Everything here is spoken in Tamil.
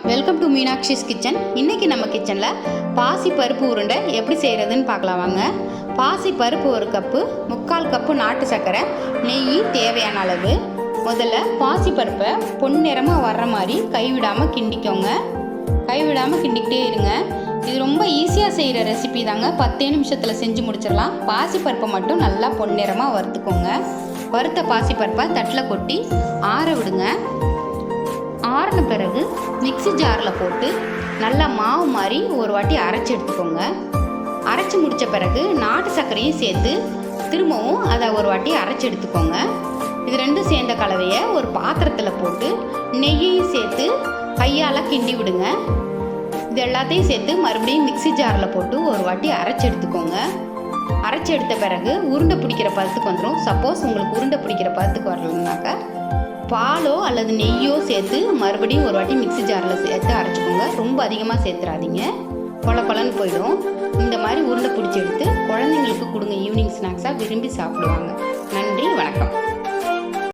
Welcome to Meenakshi's kitchen. இன்றைக்கி நம்ம கிச்சனில் பாசி பருப்பு உருண்டை எப்படி செய்கிறதுன்னு பார்க்கலாம் வாங்க. பாசி பருப்பு 1 கப்பு, 3/4 கப்பு நாட்டு சர்க்கரை, நெய் தேவையான அளவு. முதல்ல பாசி பருப்பை பொன்னிறமாக வர்ற மாதிரி கைவிடாமல் கிண்டிக்கோங்க. கைவிடாமல் கிண்டிக்கிட்டே இருங்க. இது ரொம்ப ஈஸியாக செய்கிற ரெசிபி தாங்க. 10 நிமிஷத்தில் செஞ்சு முடிச்சிடலாம். பாசி பருப்பை மட்டும் நல்லா பொன்னிறமாக வறுத்துக்கோங்க. வறுத்த பாசி பருப்பை தட்டில் கொட்டி ஆற விடுங்க. ஆறின பிறகு மிக்ஸி ஜாரில் போட்டு நல்லா மாவு மாதிரி ஒரு வாட்டி அரைச்சி எடுத்துக்கோங்க. அரைச்சி முடித்த பிறகு நாட்டு சர்க்கரையும் சேர்த்து திரும்பவும் அதை ஒரு வாட்டி அரைச்சி எடுத்துக்கோங்க. இது ரெண்டும் சேர்ந்த கலவையை ஒரு பாத்திரத்தில் போட்டு நெய்யையும் சேர்த்து கையால் கிண்டி விடுங்க. இது எல்லாத்தையும் சேர்த்து மறுபடியும் மிக்ஸி ஜாரில் போட்டு ஒரு வாட்டி அரைச்சி எடுத்துக்கோங்க. அரைச்சி எடுத்த பிறகு உருண்டை பிடிக்கிற பதத்துக்கு வந்துடும். சப்போஸ் உங்களுக்கு உருண்டை பிடிக்கிற பதத்துக்கு வரலனாக்கா பாலோ அல்லது நெய்யோ சேர்த்து மறுபடியும் ஒரு வாட்டி மிக்ஸி ஜாரில் சேர்த்து அரைச்சிக்கோங்க. ரொம்ப அதிகமாக சேர்த்துறாதீங்க, கொல கொலன்னு போயிடும். இந்த மாதிரி உருண்டை பிடிச்சி எடுத்து குழந்தைங்களுக்கு கொடுங்க. ஈவினிங் ஸ்நாக்ஸாக விரும்பி சாப்பிடுவாங்க.